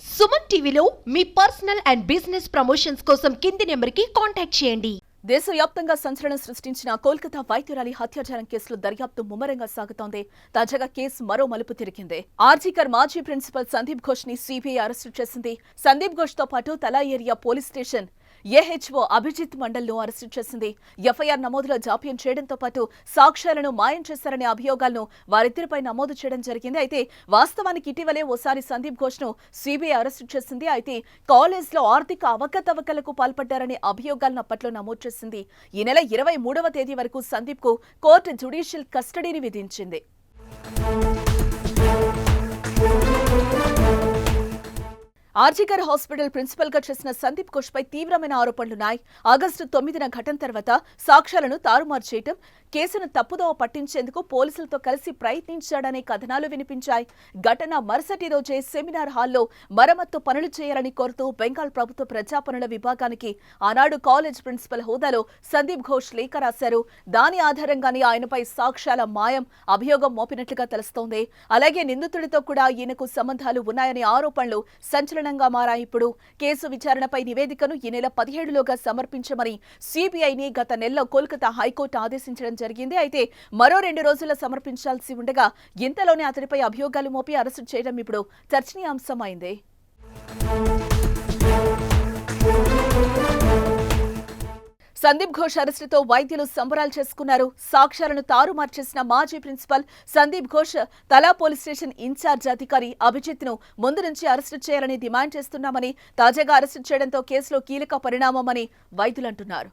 సుమన్ టీవీలో మీ personal and business promotions కోసం కింది నెంబర్కి కాంటాక్ట్ చేయండి. దేశవ్యాప్తంగా సంచలనం సృష్టించిన కోల్కతా వైద్యురాలి హత్యాచారం కేసులో దర్యాప్తు ముమ్మరంగా సాగుతోంది. తాజాగా కేసు మరో మలుపు తిరిగింది. ఆర్జీకర్ మాజీ ప్రిన్సిపల్ సందీప్ ఘోష్ ని సిబిఐ అరెస్టు చేసింది. సందీప్ ఘోష్ తో పాటు Tala area police station AHO Abhijit మండల్ను అరెస్టు చేసింది. ఎఫ్ఐఆర్ నమోదులో జాప్యం చేయడంతో పాటు సాక్ష్యాలను మాయం చేశారనే అభియోగాలను వారిద్దరిపై నమోదు చేయడం జరిగింది. అయితే వాస్తవానికి ఇటీవలే ఓసారి సందీప్ ఘోష్ ను సిబిఐ అరెస్టు చేసింది. అయితే కాలేజ్లో ఆర్థిక అవకతవకలకు పాల్పడ్డారనే అభియోగాలను అప్పట్లో నమోదు చేసింది. ఈ నెల 23వ తేదీ వరకు సందీప్ కు కోర్టు జ్యుడిషియల్ కస్టడీని విధించింది. ఆర్జీకర్ హాస్పిటల్ ప్రిన్సిపల్ గా చేసిన సందీప్ ఘోష్ పై తీవ్రమైన ఆరోపణలున్నాయి. ఆగస్టు 9న ఘటన తర్వాత సాక్ష్యాలను తారుమారు చేయటం, కేసును తప్పుదోవ పట్టించేందుకు పోలీసులతో కలిసి ప్రయత్నించాడనే కథనాలు వినిపించాయి. ఘటన మరుసటి రోజే సెమినార్ హాల్లో మరమ్మత్తు పనులు చేయాలని కోరుతూ బెంగాల్ ప్రభుత్వ ప్రజాపనుల విభాగానికి ఆనాడు కాలేజ్ ప్రిన్సిపల్ హోదాలో సందీప్ ఘోష్ లేఖ రాశారు. దాని ఆధారంగానే ఆయనపై సాక్ష్యాల మాయం అభియోగం మోపినట్లుగా తెలుస్తోంది. అలాగే నిందితుడితో కూడా ఈయనకు సంబంధాలు ఉన్నాయనే ఆరోపణలు సంచలనంగా మారాయి. ఇప్పుడు కేసు విచారణపై నివేదికను ఈ నెల 17లోగా సమర్పించమని సిబిఐని గత నెలలో కోల్కతా హైకోర్టు ఆదేశించడం జరిగింది. అయితే మరో 2 రోజుల్లో సమర్పించాల్సి ఉండగా ఇంతలోనే అతడిపై అభియోగాలు మోపి అరెస్టు చేయడం ఇప్పుడు చర్చనీయాంశమైంది. సందీప్ ఘోష్ అరెస్టుతో వైద్యులు సంబరాలు చేసుకున్నారు. సాక్ష్యాలను తారుమారు చేసిన మాజీ ప్రిన్సిపల్ సందీప్ ఘోష్ తలా పోలీస్ స్టేషన్ ఇన్ఛార్జ్ అధికారి అభిజిత్ ను ముందు నుంచి అరెస్టు చేయాలని డిమాండ్ చేస్తున్నామని, తాజాగా అరెస్టు చేయడంతో కేసులో కీలక పరిణామమని వైద్యులంటున్నారు.